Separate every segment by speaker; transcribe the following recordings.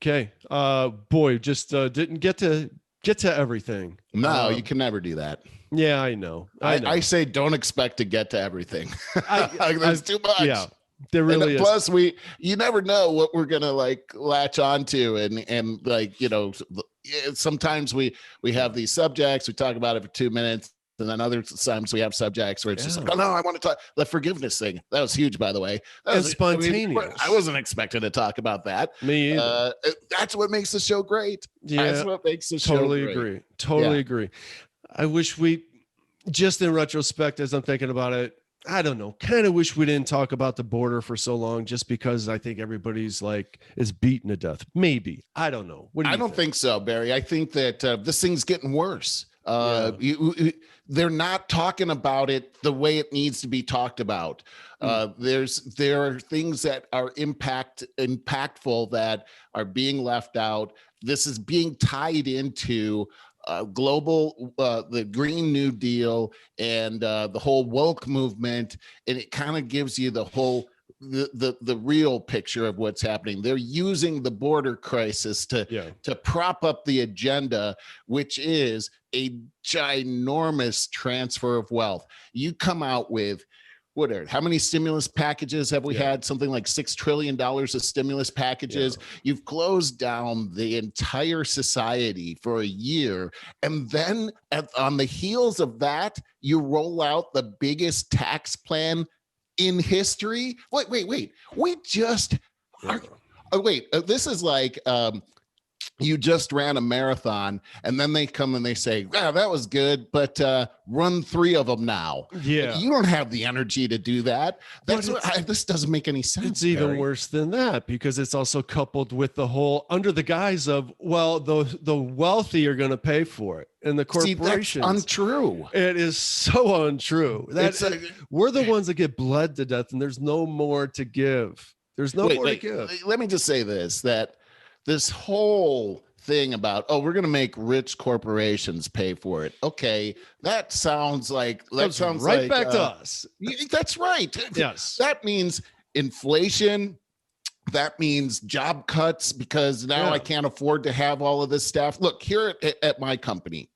Speaker 1: Okay. Boy, just didn't get to everything.
Speaker 2: No, you can never do that.
Speaker 1: Yeah, I know.
Speaker 2: I say don't expect to get to everything. There's too much.
Speaker 1: Yeah, there really is.
Speaker 2: Plus, you never know what we're gonna like latch onto, and like sometimes we have these subjects, we talk about it for 2 minutes. And then other times we have subjects where it's just like, oh no, I want to talk the forgiveness thing. That was huge, by the way. That was
Speaker 1: spontaneous.
Speaker 2: I wasn't expecting to talk about that.
Speaker 1: Me either.
Speaker 2: That's what makes the show great.
Speaker 1: Yeah,
Speaker 2: that's what makes the show great.
Speaker 1: Totally agree. I wish we, just in retrospect, as I'm thinking about it, I don't know, kind of wish we didn't talk about the border for so long, just because I think everybody's like is beaten to death. Maybe. I don't know.
Speaker 2: I don't think so, Barry. I think that this thing's getting worse. They're not talking about it the way it needs to be talked about. There are things that are impactful that are being left out. This is being tied into global, the Green New Deal and the whole woke movement, and it kind of gives you the whole the real picture of what's happening. They're using the border crisis to prop up the agenda, which is a ginormous transfer of wealth. You come out with how many stimulus packages have we had? Something like $6 trillion of stimulus packages. You've closed down the entire society for a year. And then on the heels of that, you roll out the biggest tax plan in history. Wait. We just this is like you just ran a marathon, and then they come and they say, that was good, but run 3 of them now.
Speaker 1: Yeah.
Speaker 2: You don't have the energy to do that. This doesn't make any sense.
Speaker 1: It's even worse than that, because it's also coupled with the whole under the guise of, well, the wealthy are going to pay for it. And the corporations.
Speaker 2: See, that's untrue.
Speaker 1: It is so untrue. We're the ones that get bled to death, and there's no more to give. There's no more to give.
Speaker 2: Let me just say this whole thing about, we're going to make rich corporations pay for it. Okay, that sounds right
Speaker 1: back to us.
Speaker 2: That's right.
Speaker 1: Yes.
Speaker 2: That means inflation. That means job cuts, because now I can't afford to have all of this staff. Look, here at my company,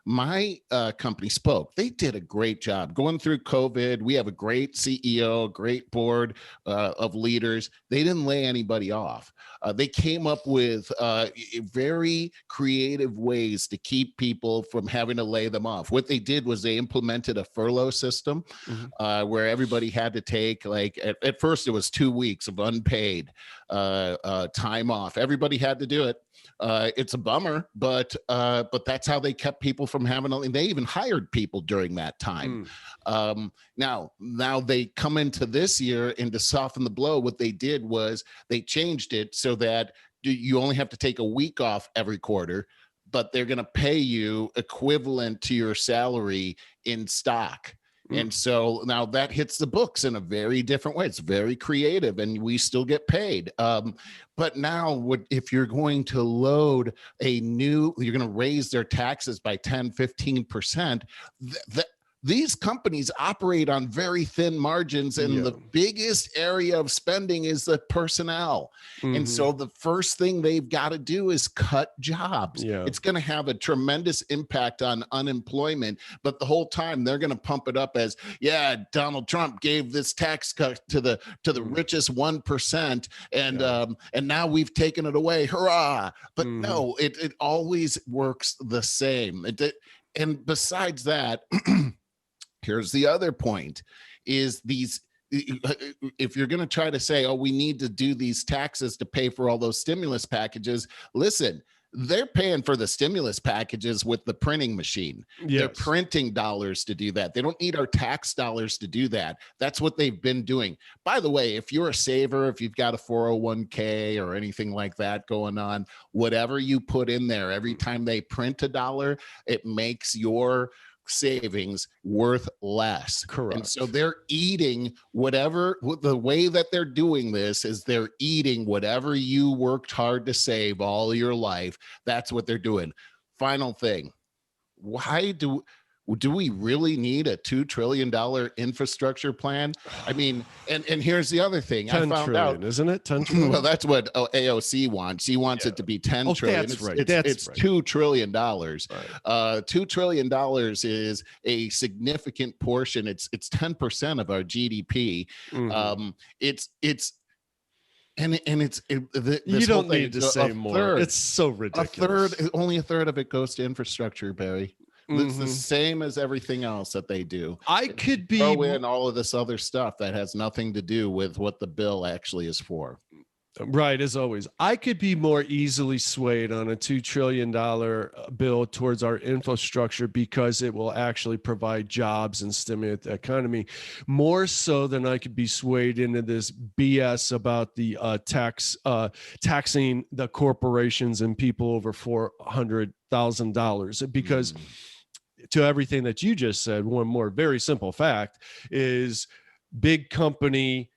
Speaker 2: my company Spoke, they did a great job going through COVID. We have a great CEO, great board of leaders. They didn't lay anybody off. They came up with very creative ways to keep people from having to lay them off. What they did was they implemented a furlough system where everybody had to take, like, at first it was 2 weeks of unpaid time off. Everybody had to do it. It's a bummer, but that's how they kept people from having, and they even hired people during that time. Now they come into this year, and to soften the blow, what they did was they changed it so that you only have to take a week off every quarter, but they're going to pay you equivalent to your salary in stock. And so now that hits the books in a very different way. It's very creative, and we still get paid. But now if you're going to load you're going to raise their taxes by 10, 15%, these companies operate on very thin margins, and the biggest area of spending is the personnel. And so the first thing they've got to do is cut jobs. It's going to have a tremendous impact on unemployment, but the whole time they're going to pump it up as, Donald Trump gave this tax cut to the richest 1%, and now we've taken it away. Hurrah! But no, it always works the same. And besides that, here's the other point, is if you're going to try to say, we need to do these taxes to pay for all those stimulus packages, listen, they're paying for the stimulus packages with the printing machine. They're printing dollars to do that. They don't need our tax dollars to do that. That's what they've been doing. By the way, if you're a saver, if you've got a 401k or anything like that going on, whatever you put in there, every time they print a dollar, it makes your savings worth less.
Speaker 1: Correct.
Speaker 2: And so they're eating the way that they're doing this is they're eating whatever you worked hard to save all your life. That's what they're doing. Final thing. do we really need a $2 trillion infrastructure plan? I mean, and here's the other thing.
Speaker 1: 10
Speaker 2: I found
Speaker 1: trillion,
Speaker 2: out,
Speaker 1: isn't it? 10 trillion.
Speaker 2: well, that's what AOC wants. She wants it to be 10 trillion.
Speaker 1: That's right.
Speaker 2: It's
Speaker 1: right.
Speaker 2: $2 trillion.
Speaker 1: Right.
Speaker 2: $2 trillion is a significant portion. It's 10% of our GDP. It's
Speaker 1: you don't need to say more. It's so ridiculous.
Speaker 2: Only a third of it goes to infrastructure, Barry. It's the same as everything else that they do.
Speaker 1: I could be
Speaker 2: throw in all of this other stuff that has nothing to do with what the bill actually is for.
Speaker 1: Right, as always. I could be more easily swayed on a $2 trillion bill towards our infrastructure because it will actually provide jobs and stimulate the economy, more so than I could be swayed into this BS about the taxing the corporations and people over $400,000. Because to everything that you just said, one more very simple fact is big company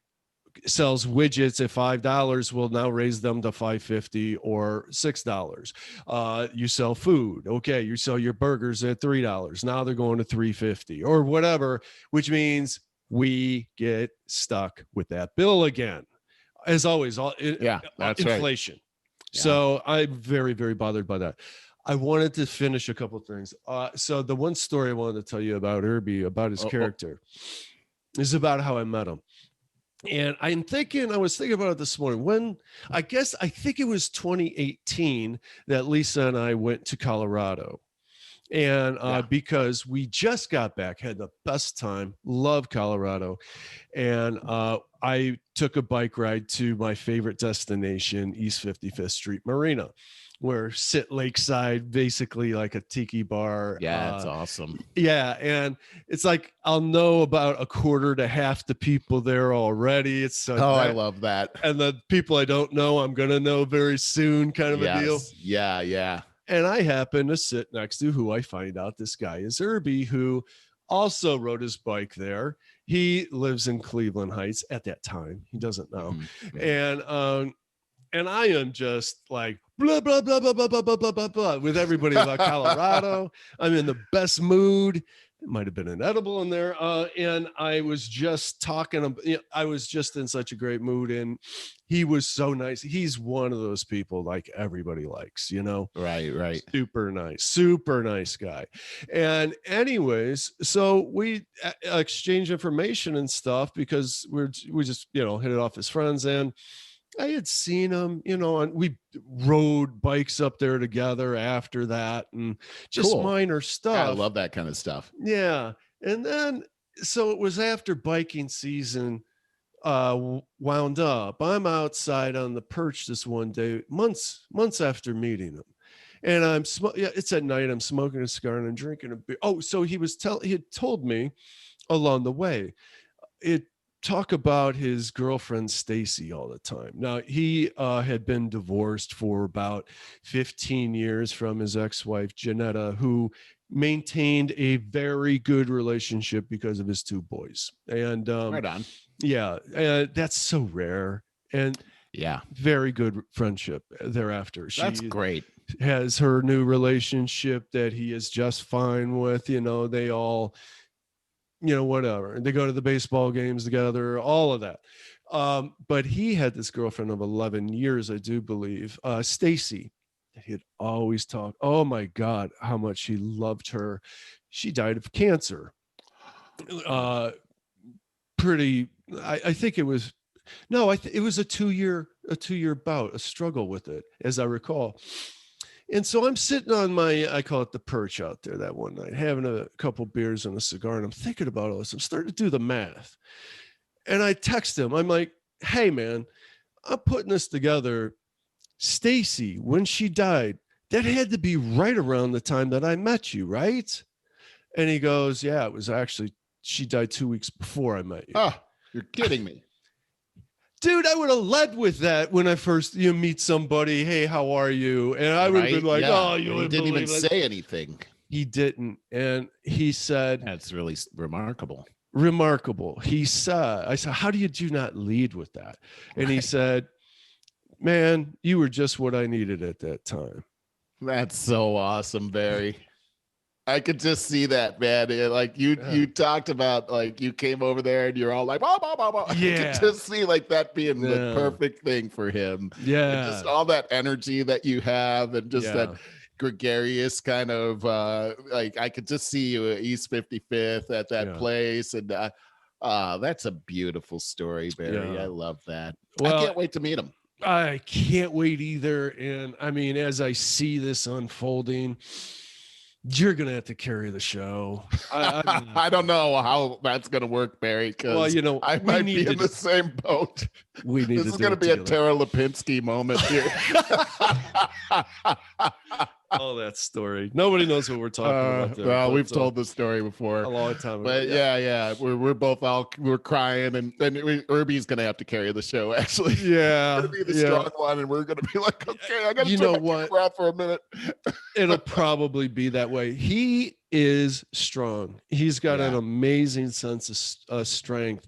Speaker 1: sells widgets at $5 will now raise them to $5.50 or $6. You sell food. Okay. You sell your burgers at $3. Now they're going to $3.50 or whatever, which means we get stuck with that bill again. As always, that's inflation. Right. Yeah. So I'm very, very bothered by that. I wanted to finish a couple of things. So the one story I wanted to tell you about Irby, about his character, is about how I met him. And I was thinking about it this morning I think it was 2018 that Lisa and I went to Colorado. And because we just got back, had the best time, love Colorado. And I took a bike ride to my favorite destination, East 55th Street Marina, where sit lakeside, basically like a tiki bar.
Speaker 2: Yeah, it's awesome.
Speaker 1: Yeah, and it's like I'll know about a quarter to half the people there already. It's
Speaker 2: I love that.
Speaker 1: And the people I don't know, I'm gonna know very soon, kind of a deal.
Speaker 2: Yeah.
Speaker 1: And I happen to sit next to who I find out this guy is Irby, who also rode his bike there. He lives in Cleveland Heights at that time. He doesn't know, and I am just like blah, blah, blah, blah, blah, blah, blah, blah, blah, blah, with everybody about Colorado. I'm in the best mood. It might have been an edible in there. And I was just talking. I was just in such a great mood. And he was so nice. He's one of those people like everybody likes, Right. Super nice guy. And anyways, so we exchange information and stuff because we just, hit it off as friends. And I had seen him, and we rode bikes up there together after that and just minor stuff.
Speaker 2: I love that kind of stuff.
Speaker 1: Yeah. And then, so it was after biking season wound up. I'm outside on the perch this one day, months after meeting him. And it's at night. I'm smoking a cigar and I'm drinking a beer. Oh, so he had told me along the way, talk about his girlfriend Stacy all the time. Now he had been divorced for about 15 years from his ex-wife Janetta, who maintained a very good relationship because of his two boys. And
Speaker 2: right on.
Speaker 1: Yeah, that's so rare. And very good friendship thereafter.
Speaker 2: That's great.
Speaker 1: Has her new relationship that he is just fine with. They all whatever. They go to the baseball games together, all of that. But he had this girlfriend of 11 years, I do believe, Stacy, that he had always talked. Oh my God, how much he loved her. She died of cancer. I think it was, it was a 2-year bout, a struggle with it, as I recall. And so I'm sitting on I call it the perch out there that one night, having a couple beers and a cigar, and I'm thinking about all this. I'm starting to do the math. And I text him. I'm like, hey, man, I'm putting this together. Stacy, when she died, that had to be right around the time that I met you, right? And he goes, yeah, it was actually, she died 2 weeks before I met you.
Speaker 2: Oh, you're kidding me.
Speaker 1: Dude, I would have led with that when I first meet somebody. Hey, how are you? And I would have been like, oh,
Speaker 2: you didn't even say anything.
Speaker 1: He didn't. And he said,
Speaker 2: that's really remarkable.
Speaker 1: He said, I said, how do you not lead with that? And he said, man, you were just what I needed at that time.
Speaker 2: That's so awesome, Barry. I could just see that, man. Like you talked about, like you came over there and you're all like, bah, bah, bah, bah.
Speaker 1: Yeah.
Speaker 2: I could just see like that being the perfect thing for him.
Speaker 1: Yeah.
Speaker 2: And just all that energy that you have, and just that gregarious kind of like, I could just see you at East 55th at that place. And that's a beautiful story, Barry. I love that. Well, I can't wait to meet him.
Speaker 1: I can't wait either. And I mean, as I see this unfolding, you're gonna have to carry the show.
Speaker 2: I don't know how that's gonna work, Barry. Because I might be in the same boat. This is gonna be a Tara Lipinski moment here.
Speaker 1: Oh, that story. Nobody knows what we're talking about there.
Speaker 2: Well, we've told the story before
Speaker 1: a long time ago.
Speaker 2: But yeah. We're both we're crying, and then Irby's gonna have to carry the show. Actually,
Speaker 1: yeah,
Speaker 2: gonna be the strong one, and we're gonna be like, okay, I gotta take a breath for a minute.
Speaker 1: It'll probably be that way. He is strong. He's got an amazing sense of strength.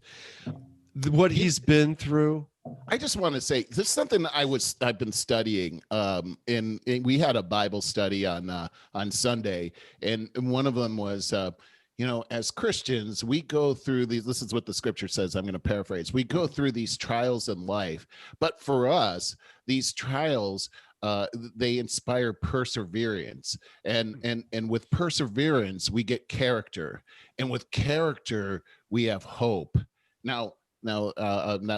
Speaker 1: What he's been through.
Speaker 2: I just want to say this is something I've been studying. And we had a Bible study on Sunday, and one of them was, as Christians, we go through these. This is what the scripture says. I'm going to paraphrase. We go through these trials in life, but for us, these trials, they inspire perseverance, and with perseverance, we get character, and with character, we have hope. Now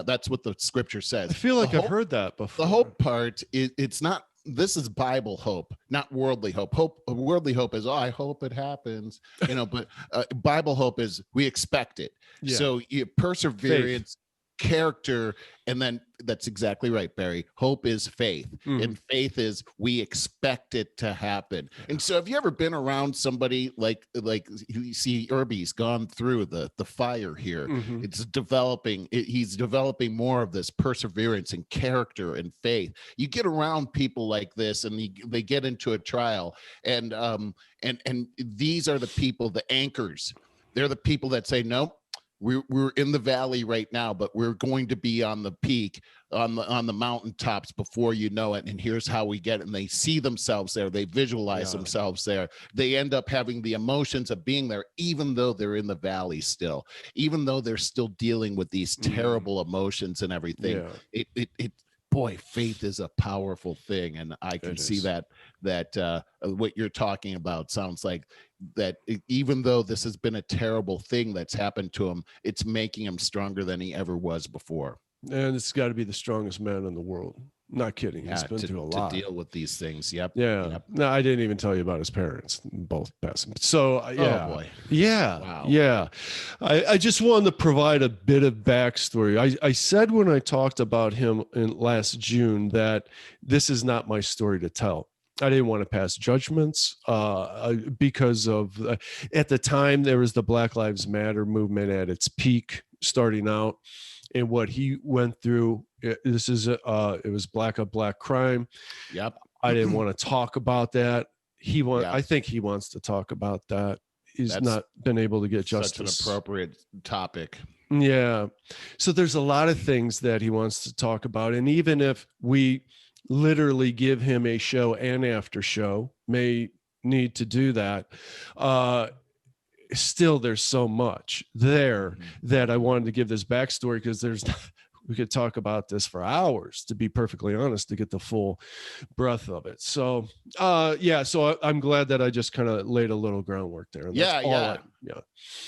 Speaker 2: that's what the scripture says.
Speaker 1: I feel like I've heard that before.
Speaker 2: The hope part, it's not. This is Bible hope, not worldly hope. Worldly hope is, I hope it happens, But Bible hope is we expect it. Yeah. So perseverance, character, and then that's exactly right, Barry. Hope is faith, and faith is we expect it to happen. And so, have you ever been around somebody like you see Irby's gone through the fire here? It's developing. He's developing more of this perseverance and character and faith. You get around people like this, and they get into a trial, and these are the people, the anchors. They're the people that say, nope. We're in the valley right now, but we're going to be on the peak, on the mountaintops before you know it. And here's how we get it. And they see themselves there. They visualize themselves there. They end up having the emotions of being there, even though they're in the valley still, even though they're still dealing with these terrible emotions and everything. Boy, faith is a powerful thing. And I can see that what you're talking about sounds like that. Even though this has been a terrible thing that's happened to him, it's making him stronger than he ever was before.
Speaker 1: And it's got to be the strongest man in the world. Not kidding. He's been through a lot
Speaker 2: to deal with these things. Yep.
Speaker 1: Yeah. Yep. No, I didn't even tell you about his parents. Both passed. So yeah.
Speaker 2: Oh boy.
Speaker 1: Yeah.
Speaker 2: Wow.
Speaker 1: Yeah. I just wanted to provide a bit of backstory. I said when I talked about him in last June that this is not my story to tell. I didn't want to pass judgments because of at the time there was the Black Lives Matter movement at its peak starting out. And what he went through, it was black on black crime.
Speaker 2: Yep.
Speaker 1: I didn't want to talk about that. I think he wants to talk about that. That's not been able to get justice.
Speaker 2: Such an appropriate topic.
Speaker 1: Yeah. So there's a lot of things that he wants to talk about. And even if we literally give him a show and after show, may need to do that, still there's so much there that I wanted to give this backstory, because we could talk about this for hours, to be perfectly honest, to get the full breadth of it. So so I'm glad that I just kind of laid a little groundwork there.
Speaker 2: Yeah.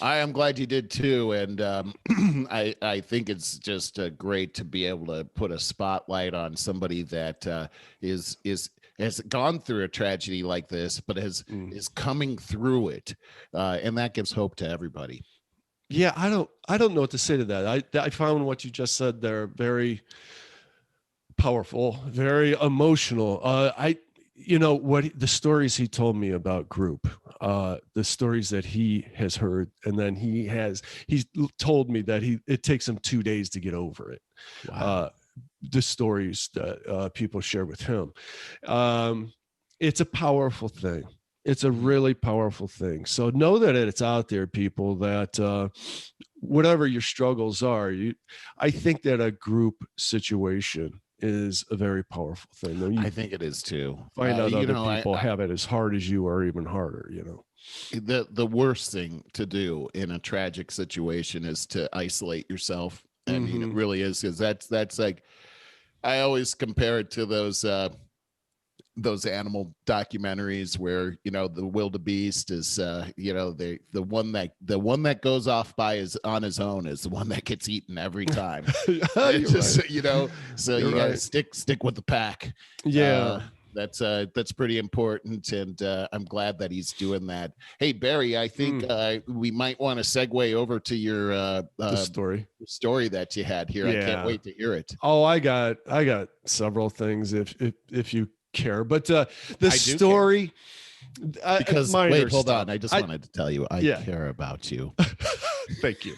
Speaker 2: I am glad you did too. And I think it's just great to be able to put a spotlight on somebody that has gone through a tragedy like this, but is coming through it, and that gives hope to everybody.
Speaker 1: Yeah, I don't know what to say to that. I found what you just said there very powerful, very emotional. The stories he told me about group, the stories that he has heard, and then he's told me that it takes him 2 days to get over it. Wow. The stories that people share with him. It's a powerful thing. It's a really powerful thing. So know that it's out there, people, that whatever your struggles are, I think that a group situation is a very powerful thing. When you
Speaker 2: I think it is too.
Speaker 1: find out other people have it as hard as you or even harder,
Speaker 2: the worst thing to do in a tragic situation is to isolate yourself. I mean, it really is, because that's like, I always compare it to those animal documentaries where the wildebeest is the one that goes off on his own is the one that gets eaten every time. Just right. So you gotta stick with the pack. That's pretty important, and I'm glad that he's doing that. Hey Barry, I think we might want to segue over to your the story that you had here. I can't wait to hear it.
Speaker 1: Oh, I got several things if you care, but the story
Speaker 2: because wait, hold on, I just wanted to tell you I care about you.
Speaker 1: Thank you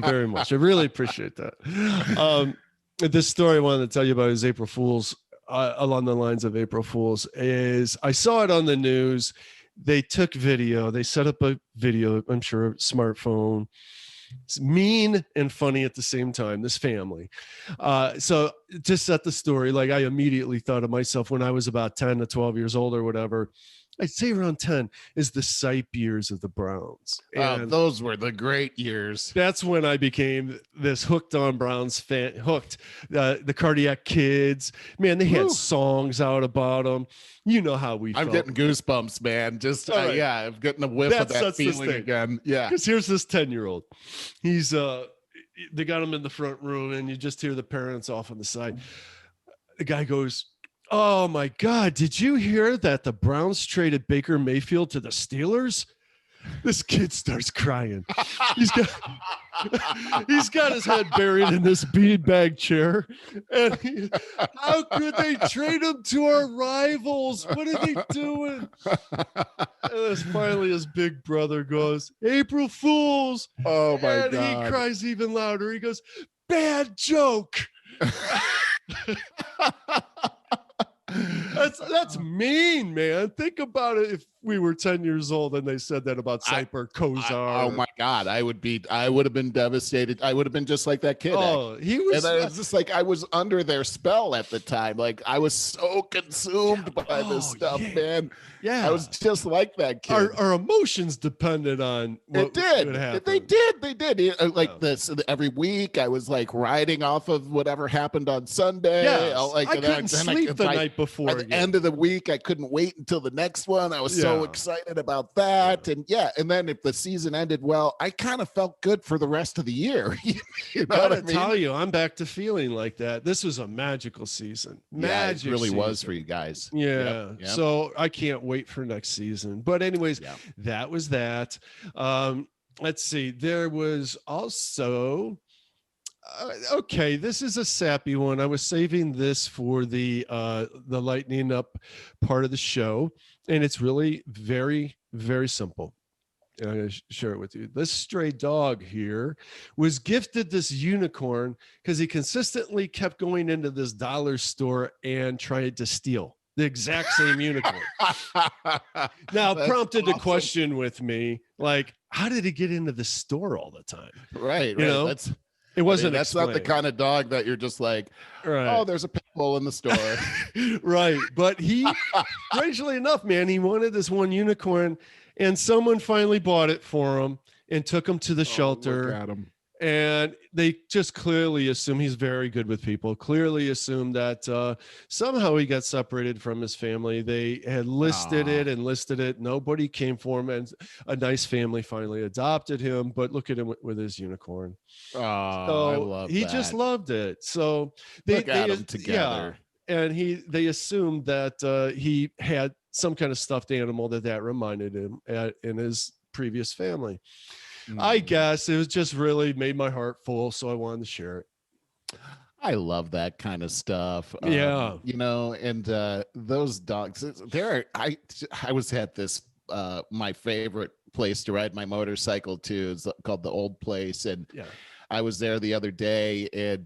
Speaker 1: very much. I really appreciate that. This story I wanted to tell you about is April Fool's, along the lines of April Fool's, is I saw it on the news. They took video, they set up a video, I'm sure, smartphone. It's mean and funny at the same time, this family. So to set the story, like, I immediately thought of myself when I was about 10 to 12 years old or whatever. I'd say around 10 is the Sipe years of the Browns.
Speaker 2: And those were the great years.
Speaker 1: That's when I became this hooked on Browns fan, the Cardiac Kids, man, they had songs out about them. You know how we felt.
Speaker 2: I'm getting goosebumps, man. Just, I'm getting a whiff of that feeling again. Yeah.
Speaker 1: Because here's this 10-year-old. He's, they got him in the front room and you just hear the parents off on the side. The guy goes, "Oh my God, did you hear that the Browns traded Baker Mayfield to the Steelers?" This kid starts crying. He's got his head buried in this beanbag chair. And how could they trade him to our rivals? What are they doing? And finally his big brother goes, "April Fools."
Speaker 2: Oh my God.
Speaker 1: And he cries even louder. He goes, "Bad joke." That's mean, man. Think about it. If we were 10 years old and they said that about Siper Kozar.
Speaker 2: Oh my God, I would have been devastated. I would have been just like that kid.
Speaker 1: He was.
Speaker 2: And it's just like I was under their spell at the time. Like I was so consumed by this stuff, man. Yeah, I was just like that kid.
Speaker 1: Our emotions depended on what would happen.
Speaker 2: They did. Like this every week, I was like riding off of whatever happened on Sunday.
Speaker 1: Yes. I couldn't sleep the night before.
Speaker 2: At the end of the week, I couldn't wait until the next one. I was so excited about that. And then if the season ended well, I kind of felt good for the rest of the year. You know what I mean?
Speaker 1: Tell you, I'm back to feeling like that. This was a magical season.
Speaker 2: It really was for you guys.
Speaker 1: Yeah. Yep. So I can't wait for next season. But anyways, that was that. Let's see. There was also this is a sappy one. I was saving this for the lightening up part of the show, and it's really very, very simple. And I'm going to share it with you. This stray dog here was gifted this unicorn because he consistently kept going into this dollar store and trying to steal the exact same unicorn. Now, prompted awesome. A question with me, like, how did he get into the store all the time?
Speaker 2: Right.
Speaker 1: You know? It wasn't.
Speaker 2: That's not the kind of dog that you're just like, oh, there's a pit bull in the store.
Speaker 1: Right. But he, strangely enough, man, he wanted this one unicorn, and someone finally bought it for him and took him to the shelter.
Speaker 2: Look at him.
Speaker 1: And they just clearly assume he's very good with people, clearly assumed that somehow he got separated from his family. They had listed it. Nobody came for him. And a nice family finally adopted him. But look at him with his unicorn.
Speaker 2: Oh, I love
Speaker 1: he just loved it. So they
Speaker 2: got them together.
Speaker 1: Yeah, and they assumed that he had some kind of stuffed animal that reminded him in his previous family. I guess it was just really made my heart full, so I wanted to share it.
Speaker 2: I love that kind of stuff.
Speaker 1: Yeah.
Speaker 2: And those dogs, I was at this, my favorite place to ride my motorcycle to is called the Old Place. And I was there the other day, and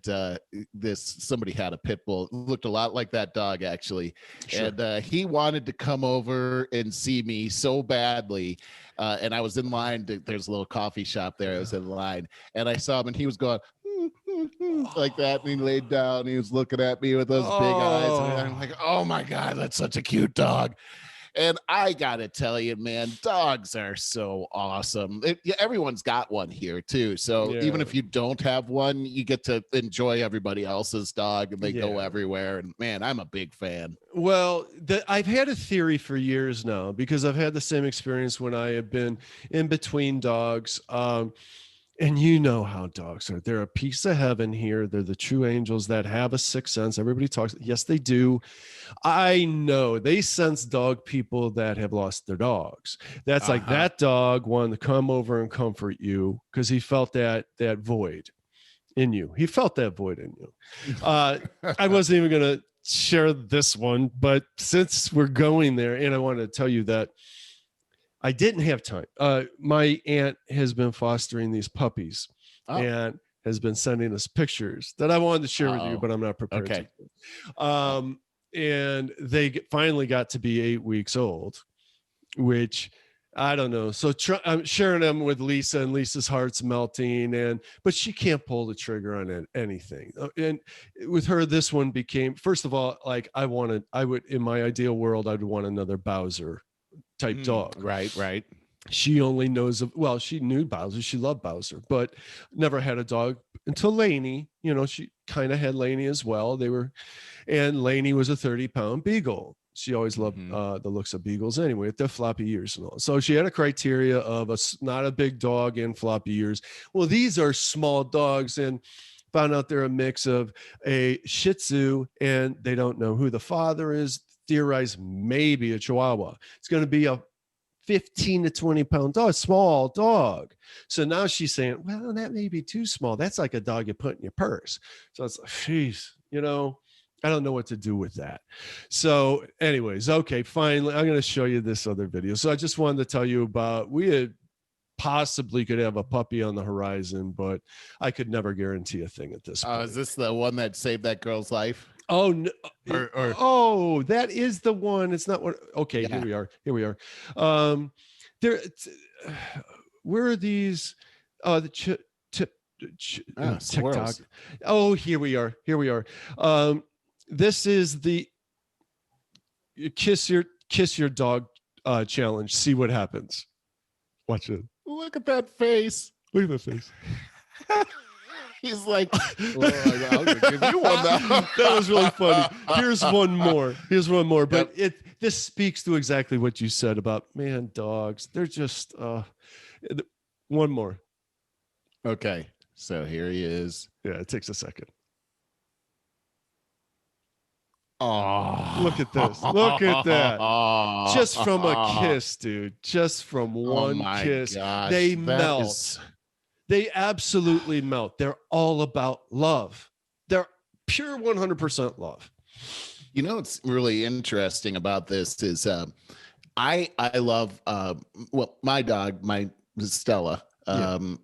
Speaker 2: somebody had a pit bull. It looked a lot like that dog, actually. Sure. And he wanted to come over and see me so badly. And I was in line. There's a little coffee shop there. I was in line, and I saw him, and he was going, like that. And he laid down. He was looking at me with those big eyes. And I'm like, oh my God, that's such a cute dog. And I got to tell you, man, dogs are so awesome. Everyone's got one here too. So even if you don't have one, you get to enjoy everybody else's dog and they go everywhere. And man, I'm a big fan.
Speaker 1: Well, I've had a theory for years now because I've had the same experience when I have been in between dogs. And you know how dogs are. They're a piece of heaven here. They're the true angels that have a sixth sense. Everybody talks. Yes, they do. I know they sense dog people that have lost their dogs. That's like that dog wanted to come over and comfort you because he felt that void in you. He felt that void in you. I wasn't even going to share this one, but since we're going there, and I wanted to tell you that I didn't have time. My aunt has been fostering these puppies and has been sending us pictures that I wanted to share with you, but I'm not prepared to. And they finally got to be 8 weeks old, which I don't know. So I'm sharing them with Lisa, and Lisa's heart's melting, but she can't pull the trigger on anything. And with her, this one became, first of all, like I would, in my ideal world, I'd want another Bowser type dog.
Speaker 2: Right.
Speaker 1: She only knows she knew Bowser. She loved Bowser, but never had a dog until Lainey. She kind of had Lainey as well. And Lainey was a 30-pound beagle. She always loved the looks of beagles anyway, with their floppy ears and all. So she had a criteria of not a big dog and floppy ears. Well, these are small dogs, and found out they're a mix of a Shih Tzu, and they don't know who the father is. Theorize maybe a Chihuahua. It's going to be a 15 to 20 pound dog, small dog. So now she's saying, well, that may be too small. That's like a dog you put in your purse. So it's like, geez, I don't know what to do with that. So anyways, okay, finally, I'm going to show you this other video. So I just wanted to tell you about, we had possibly could have a puppy on the horizon, but I could never guarantee a thing at this point.
Speaker 2: Is this the one that saved that girl's life?
Speaker 1: Oh, no. Oh, that is the one. It's not one. Okay, yeah. Here we are. Where are these? The TikTok. Oh, here we are. This is the kiss your dog challenge. See what happens. Watch it.
Speaker 2: Look at that face.
Speaker 1: Look at that face.
Speaker 2: He's like, well, I'm gonna give you one now.
Speaker 1: That was really funny. Here's one more. But this speaks to exactly what you said about, man, dogs. They're just one more.
Speaker 2: Okay. So here he is.
Speaker 1: Yeah, it takes a second.
Speaker 2: Oh,
Speaker 1: look at this. Look at that. Just from a kiss, dude. Just from one kiss.
Speaker 2: Gosh,
Speaker 1: they melt. They absolutely melt. They're all about love. They're pure 100% love.
Speaker 2: What's really interesting about this is I love my dog, my Stella.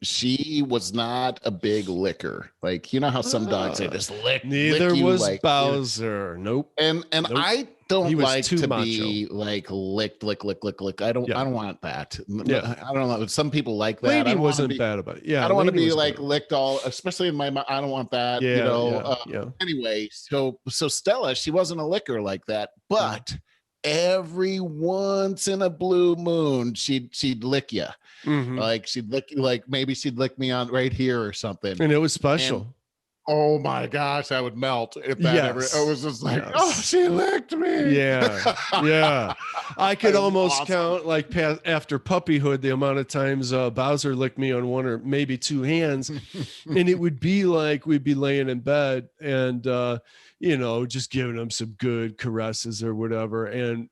Speaker 2: She was not a big licker. Like, how some dogs they just lick.
Speaker 1: Neither
Speaker 2: lick
Speaker 1: was
Speaker 2: like,
Speaker 1: Bowser. Nope.
Speaker 2: And
Speaker 1: nope.
Speaker 2: I don't like to
Speaker 1: macho.
Speaker 2: Be like lick. I don't want that.
Speaker 1: Yeah.
Speaker 2: I don't know. Some people like that.
Speaker 1: Lady wasn't bad about it. Yeah.
Speaker 2: I don't want to be like licked all, especially in my mouth. I don't want that.
Speaker 1: Yeah,
Speaker 2: Anyway, so Stella, she wasn't a licker like that, but every once in a blue moon, she'd lick you.
Speaker 1: Mm-hmm.
Speaker 2: Like she'd lick, like maybe she'd lick me on right here or something.
Speaker 1: And it was special.
Speaker 2: And, oh my gosh, I would melt if that ever. It was just like, oh, she licked me.
Speaker 1: Yeah. I could almost count like after puppyhood the amount of times Bowser licked me on one or maybe two hands, and it would be like we'd be laying in bed and just giving him some good caresses or whatever, and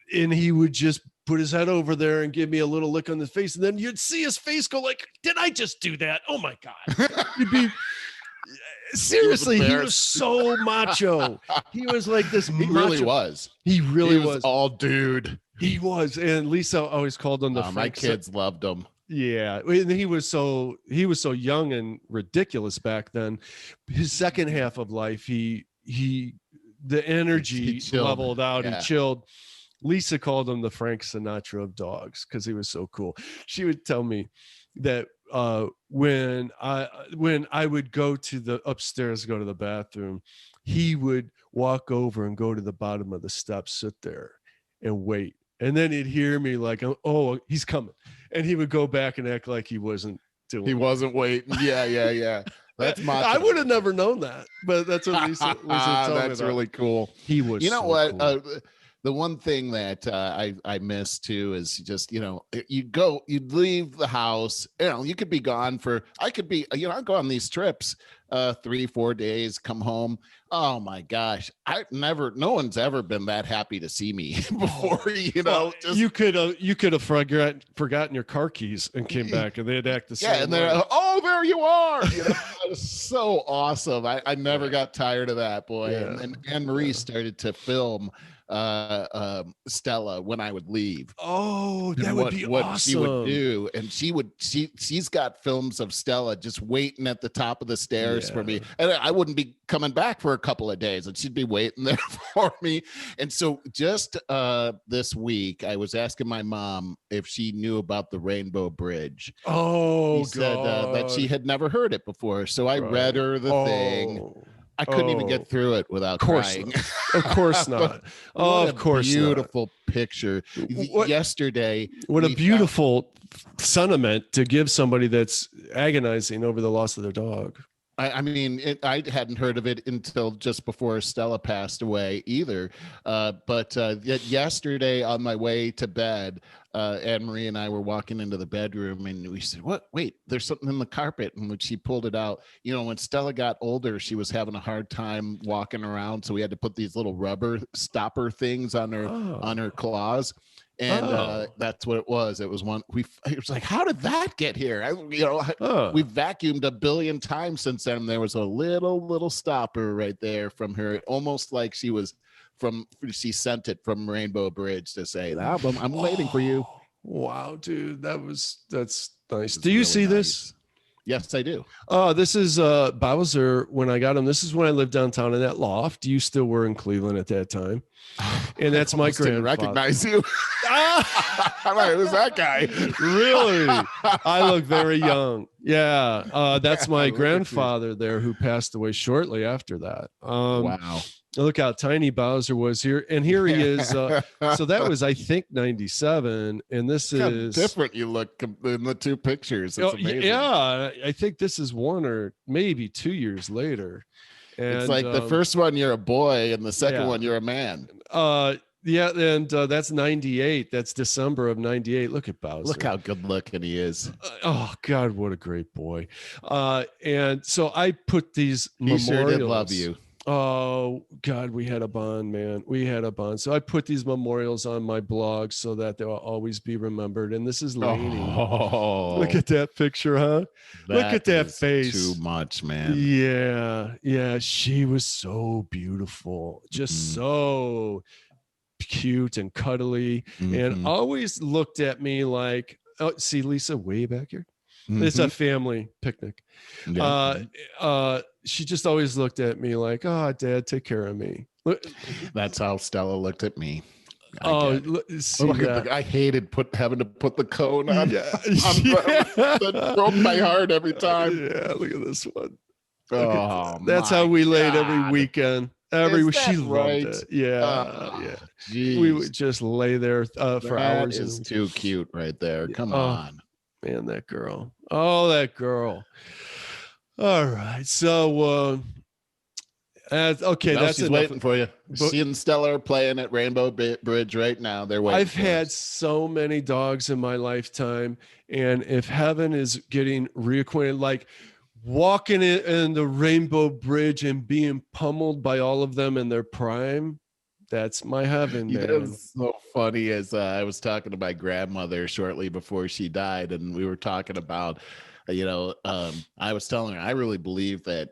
Speaker 1: he would just put his head over there and give me a little lick on the face, and then you'd see his face go like, did I just do that? Oh my God. You'd be seriously, he was so macho. He was like this.
Speaker 2: He really was.
Speaker 1: He was
Speaker 2: all dude.
Speaker 1: He was. And Lisa always called him the
Speaker 2: my kids loved him.
Speaker 1: Yeah. And he was so young and ridiculous back then. His second half of life, the energy leveled out. He chilled. Lisa called him the Frank Sinatra of dogs because he was so cool. She would tell me that when I would go to the upstairs, go to the bathroom, he would walk over and go to the bottom of the steps, sit there and wait. And then he'd hear me like, oh, he's coming. And he would go back and act like he wasn't doing
Speaker 2: He wasn't waiting. Yeah. That's my.
Speaker 1: I would have never known that, but that's what Lisa told me.
Speaker 2: That's really cool.
Speaker 1: He was.
Speaker 2: You know
Speaker 1: so
Speaker 2: what?
Speaker 1: Cool.
Speaker 2: The one thing that I miss too is just, you'd leave the house, you could be gone I could be, I'd go on these trips 3-4 days, come home. Oh my gosh. No one's ever been that happy to see me before,
Speaker 1: Well, you could have forgotten your car keys and came back and they'd act the same.
Speaker 2: Yeah. And they're, oh, there you are. It was so awesome. I never got tired of that, boy. Yeah. And Anne Marie started to film Stella when I would leave.
Speaker 1: Oh, that would be
Speaker 2: what
Speaker 1: awesome.
Speaker 2: She would do, and she's got films of Stella just waiting at the top of the stairs for me, and I wouldn't be coming back for a couple of days, and she'd be waiting there for me. And so just this week, I was asking my mom if she knew about the Rainbow Bridge.
Speaker 1: Oh,
Speaker 2: she said that she had never heard it before, so I read her the thing. I couldn't even get through it without crying.
Speaker 1: Of course not. Of course not.
Speaker 2: Beautiful picture. Yesterday.
Speaker 1: What a beautiful sentiment to give somebody that's agonizing over the loss of their dog.
Speaker 2: I mean, I hadn't heard of it until just before Stella passed away either. But yesterday on my way to bed, Anne Marie and I were walking into the bedroom and we said, what? Wait, there's something in the carpet. And when she pulled it out, when Stella got older, she was having a hard time walking around. So we had to put these little rubber stopper things on her claws. And that's what it was. It was it was like, how did that get here? We vacuumed a billion times since then. There was a little stopper right there from her, almost like she sent it from Rainbow Bridge to say, I'm waiting for you.
Speaker 1: Wow, dude. That's nice. Do you really see this?
Speaker 2: Yes, I do.
Speaker 1: This is Bowser when I got him. This is when I lived downtown in that loft. You still were in Cleveland at that time. And that's my grandfather.
Speaker 2: Didn't recognize you. I'm like, who's that guy?
Speaker 1: Really? I look very young. Yeah. That's my grandfather there who passed away shortly after that.
Speaker 2: Wow.
Speaker 1: Look how tiny Bowser was here. And here he is. So that was, I think, 97. And this is
Speaker 2: how different you look in the two pictures. It's amazing.
Speaker 1: Yeah. I think this is 1 or maybe 2 years later. And,
Speaker 2: it's like the first one, you're a boy, and the second one, you're a man.
Speaker 1: Yeah. And that's 98. That's December of 98. Look at Bowser.
Speaker 2: Look how good looking he is.
Speaker 1: Oh, God, what a great boy. And so I put these memorials.
Speaker 2: He sure did love you.
Speaker 1: Oh God, we had a bond, man. We had a bond. So I put these memorials on my blog so that they'll always be remembered. And this is Lainey. Oh, look at that picture, huh? Look at that face.
Speaker 2: Too much, man.
Speaker 1: Yeah. She was so beautiful, just so cute and cuddly, and always looked at me like, oh, see Lisa way back here. It's a family picnic. She just always looked at me like, oh, Dad, take care of me.
Speaker 2: That's how Stella looked at me.
Speaker 1: I
Speaker 2: hated having to put the cone on. That broke my heart every time.
Speaker 1: Yeah, look at this one.
Speaker 2: That's
Speaker 1: how we laid every weekend. She
Speaker 2: right?
Speaker 1: loved it. Yeah. We would just lay there for hours.
Speaker 2: That is too cute right there. Come on.
Speaker 1: Man, that girl. Oh, that girl. All right. So, okay.
Speaker 2: That's she's waiting for you. She and Stella are playing at Rainbow Bridge right now. They're waiting.
Speaker 1: I've had so many dogs in my lifetime. And if heaven is getting reacquainted, like walking in the Rainbow Bridge and being pummeled by all of them in their prime, that's my heaven, man.
Speaker 2: It was so funny as I was talking to my grandmother shortly before she died, and we were talking about, I was telling her, I really believe that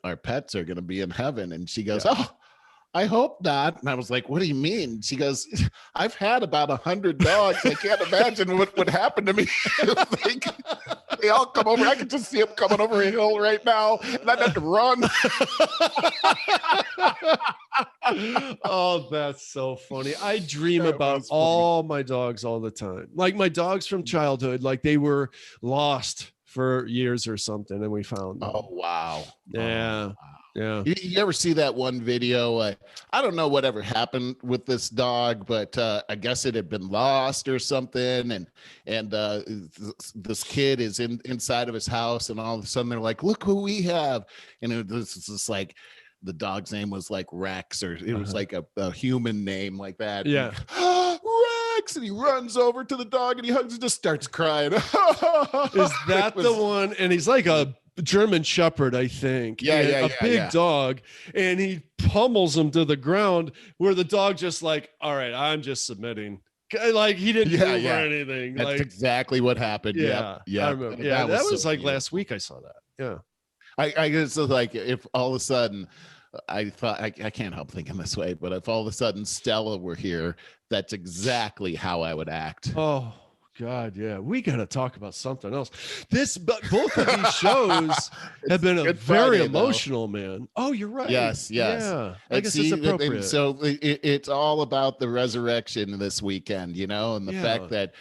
Speaker 2: our pets are going to be in heaven. And she goes, oh, I hope not. And I was like, what do you mean? She goes, I've had about 100 dogs. I can't imagine what would happen to me. They all come over. I can just see them coming over a hill right now, and I'd have to run.
Speaker 1: Oh, that's so funny. I dream about all my dogs all the time. Like my dogs from childhood, like they were lost for years or something, and we found them.
Speaker 2: Oh, wow.
Speaker 1: Yeah.
Speaker 2: Oh, wow.
Speaker 1: Yeah.
Speaker 2: You ever see that one video? I don't know whatever happened with this dog, but I guess it had been lost or something. And this kid is inside of his house, and all of a sudden they're like, "Look who we have!" And it was just like the dog's name was like Rex, or it was like a human name like that.
Speaker 1: Yeah.
Speaker 2: And, Rex, and he runs over to the dog and he hugs and just starts crying.
Speaker 1: Is that the one? And he's like a German Shepherd, I think. A big dog, and he pummels him to the ground, where the dog just like, all right, I'm just submitting. Like he didn't move or anything.
Speaker 2: That's
Speaker 1: like
Speaker 2: exactly what happened.
Speaker 1: Yeah. I remember. Yeah, that was so like beautiful. Last week I saw that. Yeah.
Speaker 2: I guess like if all of a sudden I thought I can't help thinking this way, but if all of a sudden Stella were here, that's exactly how I would act.
Speaker 1: Oh God, yeah, we got to talk about something else. Both of these shows have been very emotional, man. Oh, you're right.
Speaker 2: Yes.
Speaker 1: Yeah, I guess it's appropriate.
Speaker 2: So it's all about the resurrection this weekend, and the fact that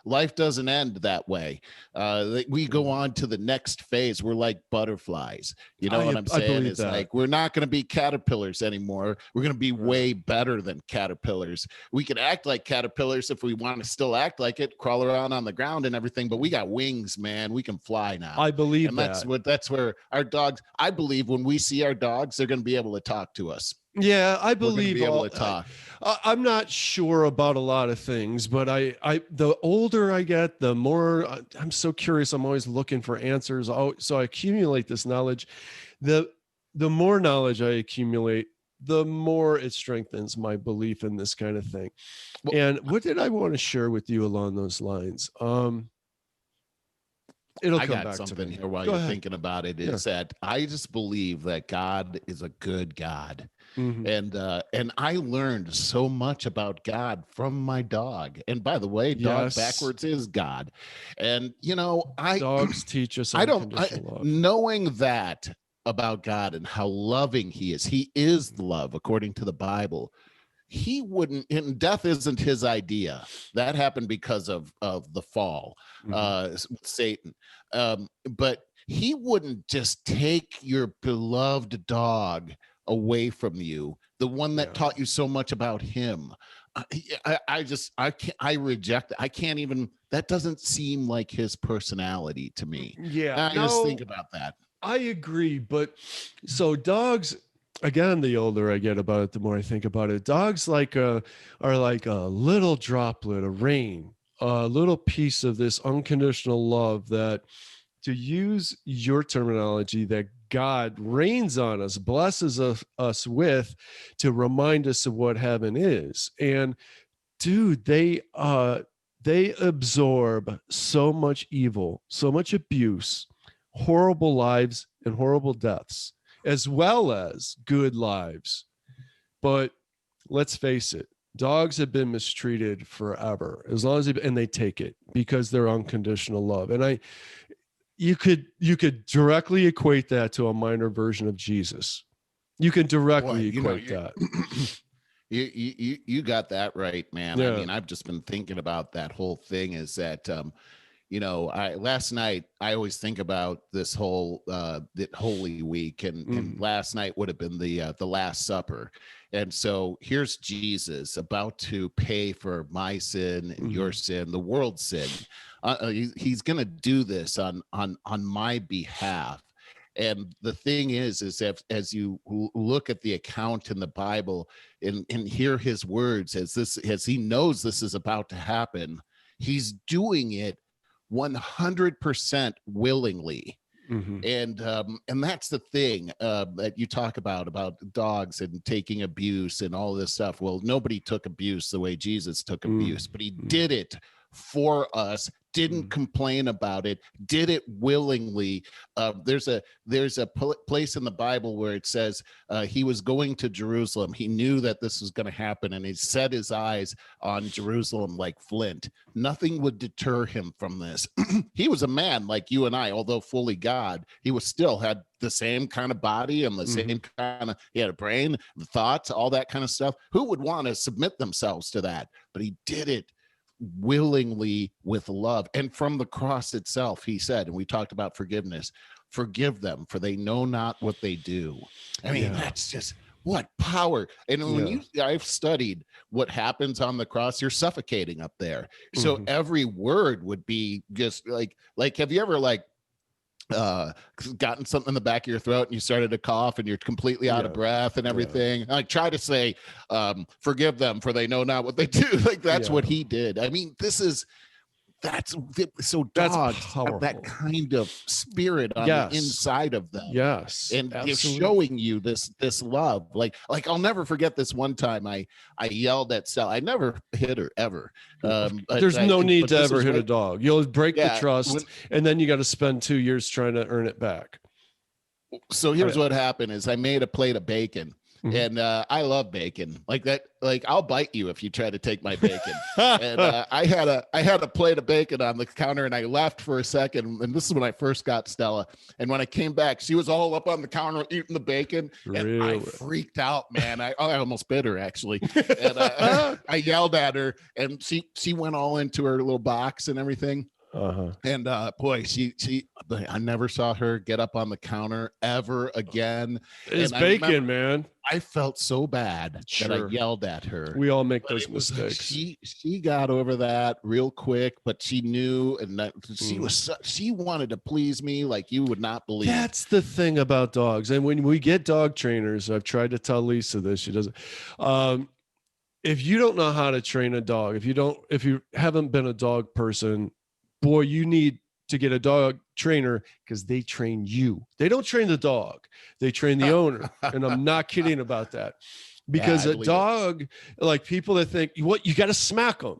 Speaker 2: life doesn't end that way. We go on to the next phase. We're like butterflies. You know what I'm saying? It's like we're not going to be caterpillars anymore. We're going to be way better than caterpillars. We can act like caterpillars if we want to still act like it, crawl around on the ground and everything, but we got wings, man. We can fly now.
Speaker 1: I believe
Speaker 2: and that's where our dogs, I believe when we see our dogs, they're going to be able to talk to us.
Speaker 1: Yeah, I believe
Speaker 2: be able to talk.
Speaker 1: I'm not sure about a lot of things, but the older I get, the more I'm so curious. I'm always looking for answers. So I accumulate this knowledge. The more knowledge I accumulate, the more it strengthens my belief in this kind of thing. Well, and what did I want to share with you along those lines? It'll come back
Speaker 2: something
Speaker 1: to me.
Speaker 2: Here while you're thinking about it. Is that I just believe that God is a good God. Mm-hmm. And I learned so much about God from my dog. And by the way, dog backwards is God. And
Speaker 1: dogs teach us unconditional love.
Speaker 2: Knowing that about God and how loving he is love according to the Bible. He wouldn't, and death isn't his idea. That happened because of the fall, Satan. But he wouldn't just take your beloved dog away from you, the one that taught you so much about him. I reject it. I can't even, that doesn't seem like his personality to me.
Speaker 1: Yeah.
Speaker 2: I just think about that.
Speaker 1: I agree, but so dogs, again, the older I get about it, the more I think about it. Dogs are like a little droplet of rain, a little piece of this unconditional love that, to use your terminology, that God rains on us, blesses us with, to remind us of what heaven is. And dude, they absorb so much evil, so much abuse, horrible lives and horrible deaths, as well as good lives. But let's face it, dogs have been mistreated forever, as long as and they take it because they're unconditional love. And you could directly equate that to a minor version of Jesus. You can directly equate that.
Speaker 2: You got that right, man.
Speaker 1: Yeah.
Speaker 2: I mean, I've just been thinking about that whole thing. Is that last night I always think about this whole that Holy Week, and last night would have been the Last Supper. And so here's Jesus about to pay for my sin and your sin, the world's sin. He's going to do this on my behalf. And the thing is as you look at the account in the Bible and hear his words, as he knows this is about to happen, he's doing it 100% willingly. And that's the thing that you talk about dogs and taking abuse and all this stuff. Well, nobody took abuse the way Jesus took abuse, but he did it for us, didn't complain about it, did it willingly. There's a place in the Bible where it says he was going to Jerusalem. He knew that this was going to happen, and he set his eyes on Jerusalem like flint. Nothing would deter him from this. He was a man like you and I, although fully God. He was still had the same kind of body and the same kind of, he had a brain, the thoughts, all that kind of stuff. Who would want to submit themselves to that? But he did it willingly with love. And from the cross itself, he said, and we talked about forgiveness, forgive them, for they know not what they do. I mean, that's just what power. And when I've studied what happens on the cross, you're suffocating up there. So every word would be just like, have you ever gotten something in the back of your throat and you started to cough and you're completely out of breath and everything? Like, try to say, forgive them, for they know not what they do. Like, that's what he did. I mean, that's dogs have that kind of spirit on the inside of them.
Speaker 1: Yes.
Speaker 2: And they're showing you this love. Like I'll never forget this one time I yelled at Stella. I never hit her ever.
Speaker 1: There's no need to ever hit a dog. You'll break the trust, and then you got to spend 2 years trying to earn it back.
Speaker 2: So here's what happened is I made a plate of bacon. And I love bacon like that. Like, I'll bite you if you try to take my bacon. And I had a plate of bacon on the counter, and I left for a second. And this is when I first got Stella. And when I came back, she was all up on the counter eating the bacon. And I freaked out, man. I almost bit her, actually. And I yelled at her, and she went all into her little box and everything. And boy, I never saw her get up on the counter ever again.
Speaker 1: It's bacon, man.
Speaker 2: I felt so bad that I yelled at her.
Speaker 1: We all make those mistakes.
Speaker 2: She got over that real quick, but she knew, and that she wanted to please me like you would not believe.
Speaker 1: That's the thing about dogs. And when we get dog trainers, I've tried to tell Lisa this, she doesn't. If you don't know how to train a dog, if you haven't been a dog person, boy, you need to get a dog trainer, because they train you. They don't train the dog. They train the owner. And I'm not kidding about that. Because a dog, like people that think, you got to smack them.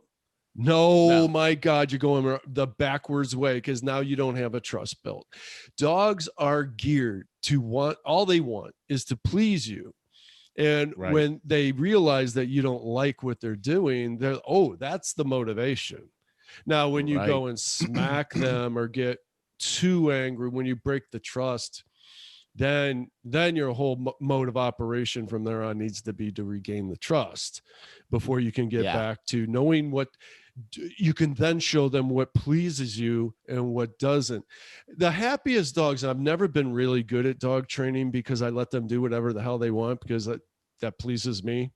Speaker 1: No, my God, you're going the backwards way, because now you don't have a trust built. Dogs are geared to all they want is to please you. And when they realize that you don't like what they're doing, that's the motivation. Now, when you go and smack them or get too angry, when you break the trust, then your whole mode of operation from there on needs to be to regain the trust before you can get back to knowing what you can then show them what pleases you and what doesn't. The happiest dogs, I've never been really good at dog training because I let them do whatever the hell they want, because that pleases me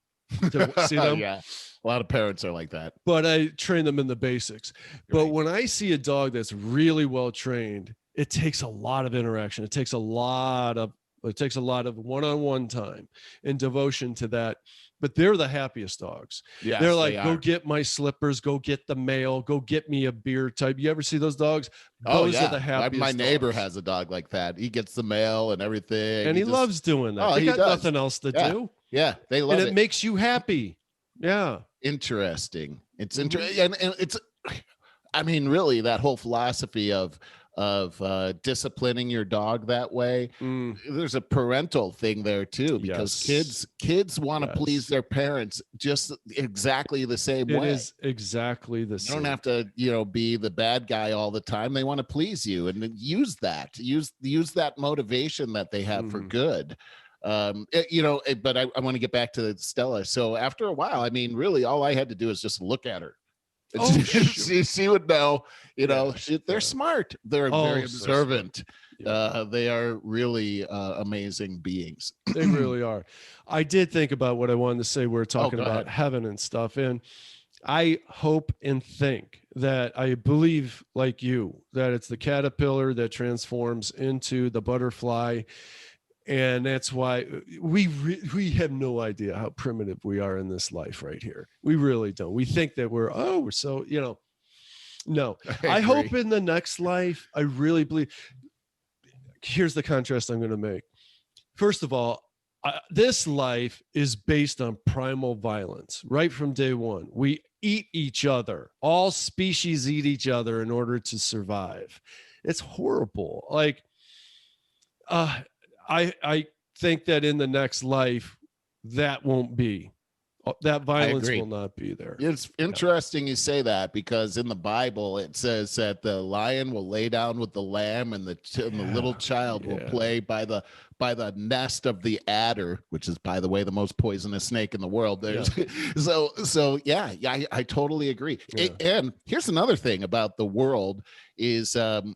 Speaker 1: to see them.
Speaker 2: Yeah. A lot of parents are like that. But
Speaker 1: I train them in the basics. But when I see a dog that's really well trained, it takes a lot of interaction. It takes a lot of one-on-one time and devotion to that. But they're the happiest dogs. Yes, they're like, go get my slippers, go get the mail, go get me a beer type. You ever see those dogs? Those are the happiest.
Speaker 2: My neighbor has a dog like that. He gets the mail and everything.
Speaker 1: And he loves doing that. They got nothing else to do.
Speaker 2: Yeah, they love it.
Speaker 1: And it makes you happy. Yeah.
Speaker 2: Interesting. It's interesting. And it's, I mean, really that whole philosophy of disciplining your dog that way. There's a parental thing there too, because kids want to please their parents just exactly the same way.
Speaker 1: It is exactly the same.
Speaker 2: You don't have to, be the bad guy all the time. They want to please you, and then use that motivation that they have for good. But I want to get back to Stella. So after a while, I mean, really all I had to do is just look at her. She would know, they're smart. They're very observant. They are really amazing beings.
Speaker 1: They really are. I did think about what I wanted to say. We're talking about heaven and stuff. And I hope and think that I believe, like you, that it's the caterpillar that transforms into the butterfly. And that's why we have no idea how primitive we are in this life right here. We really don't. We think that we're so, no. I hope in the next life, I really believe. Here's the contrast I'm going to make. First of all, this life is based on primal violence right from day one. We eat each other. All species eat each other in order to survive. It's horrible. Like, I think that in the next life, that won't be. that violence will not be there.
Speaker 2: It's interesting you say that, because in the Bible it says that the lion will lay down with the lamb, and the little child will play by the nest of the adder, which is, by the way, the most poisonous snake in the world. There's I totally agree. And here's another thing about the world is the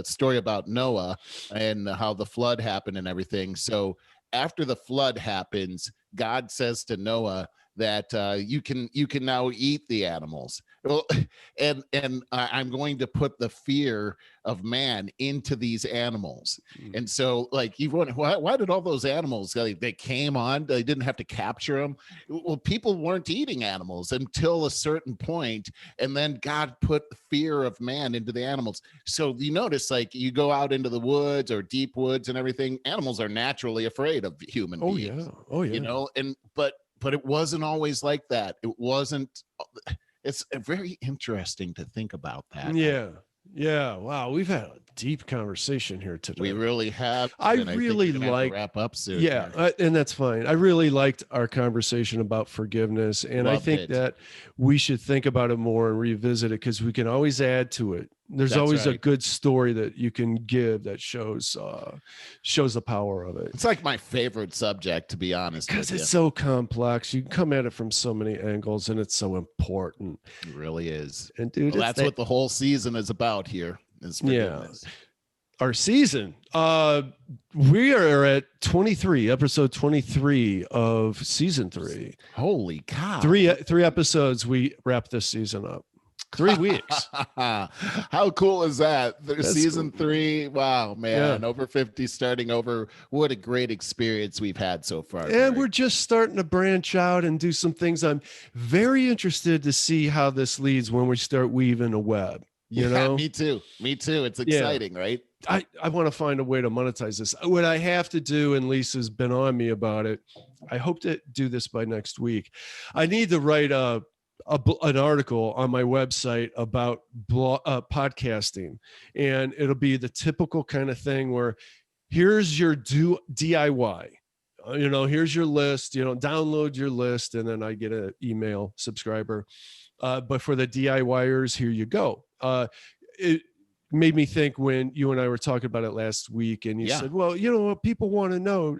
Speaker 2: story about Noah and how the flood happened and everything. So after the flood happens, God says to Noah that you can now eat the animals. Well, and I'm going to put the fear of man into these animals. And so, like, you wonder, why did all those animals, they came on, they didn't have to capture them? Well, people weren't eating animals until a certain point, and then God put the fear of man into the animals. So you notice, like, you go out into the woods or deep woods and everything, animals are naturally afraid of human beings. But it wasn't always like that. It wasn't. It's very interesting to think about that.
Speaker 1: Yeah. Wow. We've had a deep conversation here today.
Speaker 2: We really have.
Speaker 1: I really like
Speaker 2: wrap up soon.
Speaker 1: Yeah. And that's fine. I really liked our conversation about forgiveness. And I think that we should think about it more and revisit it, because we can always add to it. There's always a good story that you can give that shows the power of it.
Speaker 2: It's like my favorite subject, to be honest,
Speaker 1: because it's so complex. You can come at it from so many angles, and it's so important.
Speaker 2: It really is.
Speaker 1: And dude,
Speaker 2: that's what the whole season is about here. Is forgiveness.
Speaker 1: Our season. We are at 23, episode 23 of season 3.
Speaker 2: Holy cow!
Speaker 1: Three episodes. We wrap this season up. 3 weeks.
Speaker 2: How cool is that? Season cool. 3. Wow, man.
Speaker 1: Yeah.
Speaker 2: Over 50, starting over. What a great experience we've had so far.
Speaker 1: And we're just starting to branch out and do some things. I'm very interested to see how this leads when we start weaving a web. You know?
Speaker 2: Me too. It's exciting, right?
Speaker 1: I want to find a way to monetize this. What I have to do, and Lisa's been on me about it, I hope to do this by next week. I need to write an article on my website about podcasting, and it'll be the typical kind of thing where here's your DIY, here's your list, download your list, and then I get an email subscriber. But for the DIYers, here you go. It made me think when you and I were talking about it last week, and you said, well, what people want to know.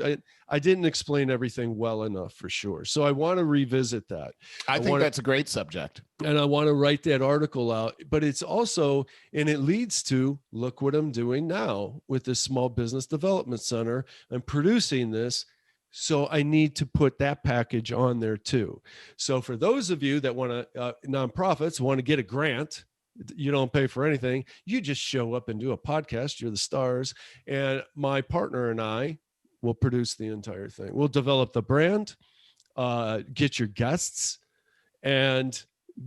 Speaker 1: I didn't explain everything well enough, for sure. So I want to revisit that.
Speaker 2: I think that's a great subject.
Speaker 1: And I want to write that article out, but it's also, and it leads to, look what I'm doing now with this Small Business Development Center. I'm producing this. So I need to put that package on there too. So for those of you that want to, nonprofits want to get a grant, you don't pay for anything. You just show up and do a podcast. You're the stars. And my partner and I will produce the entire thing. We'll develop the brand, get your guests, and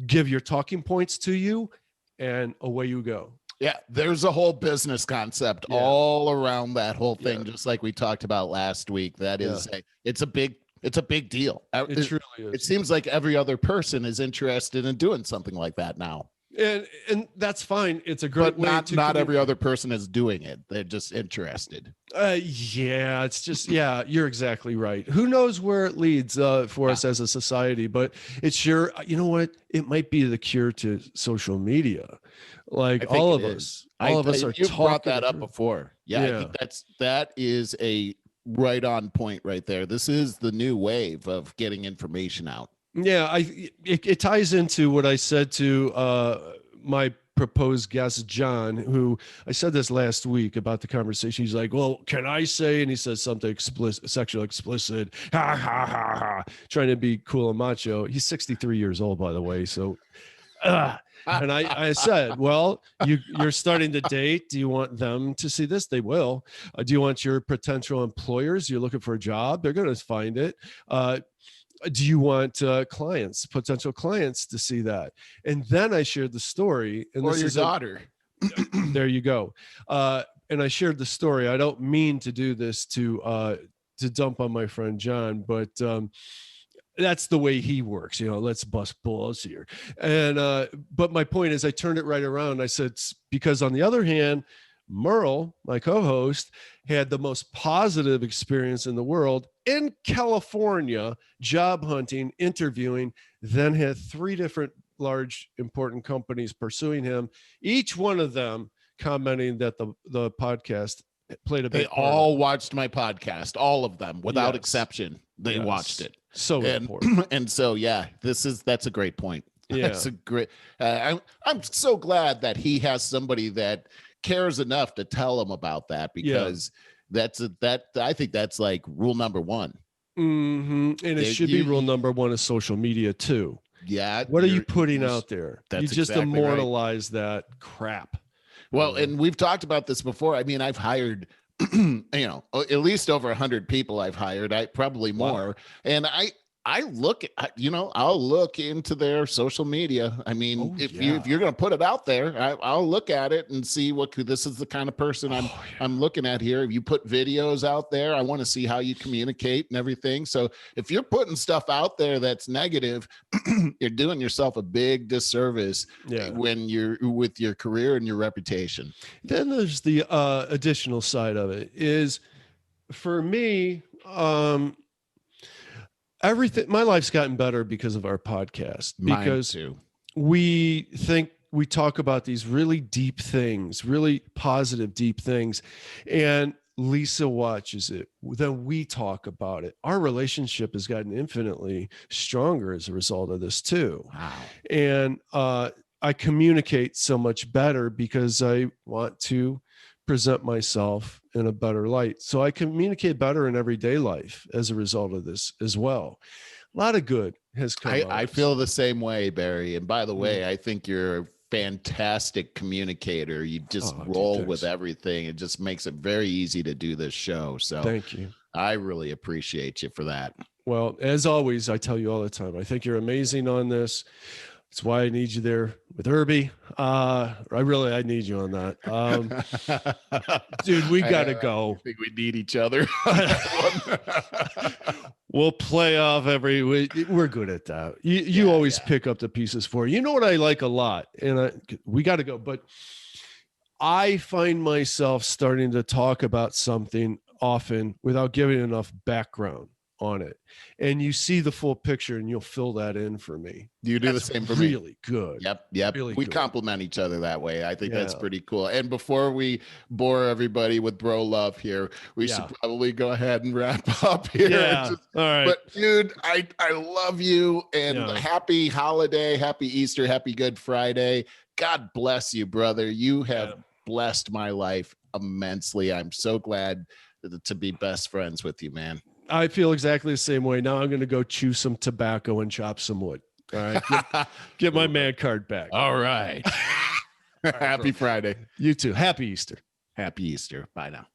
Speaker 1: give your talking points to you, and away you go.
Speaker 2: Yeah, there's a whole business concept all around that whole thing, just like we talked about last week. That is, it's a big deal.
Speaker 1: It truly is.
Speaker 2: It seems like every other person is interested in doing something like that now.
Speaker 1: And that's fine. It's a great way to
Speaker 2: not every other person is doing it. They're just interested.
Speaker 1: It's just, you're exactly right. Who knows where it leads for us as a society, but it's sure, you know what? It might be the cure to social media. Like all of us are
Speaker 2: you
Speaker 1: talking.
Speaker 2: Brought that up before. I think that is a right on point right there. This is the new wave of getting information out.
Speaker 1: Yeah, it ties into what I said to my proposed guest, John, who I said this last week about the conversation. He's like, well, can I say, and he says something explicit, sexual explicit, ha, ha, ha, ha, trying to be cool and macho. He's 63 years old, by the way. So, and I said, well, you're starting to date. Do you want them to see this? They will. Do you want your potential employers? You're looking for a job. They're going to find it. Do you want potential clients to see that? And then I shared the story. And
Speaker 2: or your daughter.
Speaker 1: There you go. And I shared the story. I don't mean to do this to dump on my friend John, but that's the way he works. Let's bust balls here. And but my point is, I turned it right around. I said, because on the other hand, Merle, my co-host, had the most positive experience in the world in California, job hunting, interviewing, then had 3 different large important companies pursuing him, each one of them commenting that the podcast played a big
Speaker 2: They
Speaker 1: part.
Speaker 2: all watched my podcast, all of them without
Speaker 1: Yes.
Speaker 2: exception. They watched it.
Speaker 1: So
Speaker 2: And,
Speaker 1: important.
Speaker 2: and so, yeah, that's a great point.
Speaker 1: Yeah.
Speaker 2: That's a great, I'm so glad that he has somebody that cares enough to tell him about that, because I think that's like rule number 1.
Speaker 1: And it should be rule number 1 is social media too.
Speaker 2: Yeah.
Speaker 1: What are you putting out there?
Speaker 2: That's
Speaker 1: You just
Speaker 2: exactly
Speaker 1: immortalize that crap.
Speaker 2: Well, and we've talked about this before. I mean, I've hired, at least over 100 people I've hired. Probably more. Wow. And I look at, I'll look into their social media. I mean, if you're going to put it out there, I'll look at it and see this is the kind of person I'm looking at here. If you put videos out there, I want to see how you communicate and everything. So if you're putting stuff out there that's negative, you're doing yourself a big disservice when you're with your career and your reputation.
Speaker 1: Then there's the additional side of it is, for me, everything, my life's gotten better because of our podcast. Because
Speaker 2: mine too.
Speaker 1: We talk about these really deep things, really positive, deep things. And Lisa watches it. Then we talk about it. Our relationship has gotten infinitely stronger as a result of this too.
Speaker 2: Wow.
Speaker 1: And I communicate so much better because I want to present myself in a better light. So I communicate better in everyday life as a result of this as well. A lot of good has come out.
Speaker 2: I feel the same way, Barry. And by the way, I think you're a fantastic communicator. You just roll with everything. It just makes it very easy to do this show. So
Speaker 1: thank you.
Speaker 2: I really appreciate you for that.
Speaker 1: Well, as always, I tell you all the time, I think you're amazing on this. That's why I need you there with Irby. I need you on that. Dude, we got to go.
Speaker 2: I think we need each other.
Speaker 1: We'll play off every week. We're good at that. You always pick up the pieces for you. You know what I like a lot, and we got to go, but I find myself starting to talk about something often without giving enough background on it, and you see the full picture and you'll fill that in for me.
Speaker 2: You do the same for me.
Speaker 1: Really good.
Speaker 2: Yep.
Speaker 1: Really
Speaker 2: we
Speaker 1: good.
Speaker 2: Complement each other that way. I think that's pretty cool. And before we bore everybody with bro love here, we should probably go ahead and wrap up here.
Speaker 1: Yeah. All right.
Speaker 2: But dude, I love you, and happy holiday, happy Easter, happy Good Friday. God bless you, brother. You have blessed my life immensely. I'm so glad to be best friends with you, man.
Speaker 1: I feel exactly the same way. Now I'm going to go chew some tobacco and chop some wood. All right. Get my man card back.
Speaker 2: All right. Happy Friday.
Speaker 1: You too. Happy Easter.
Speaker 2: Happy Easter. Bye now.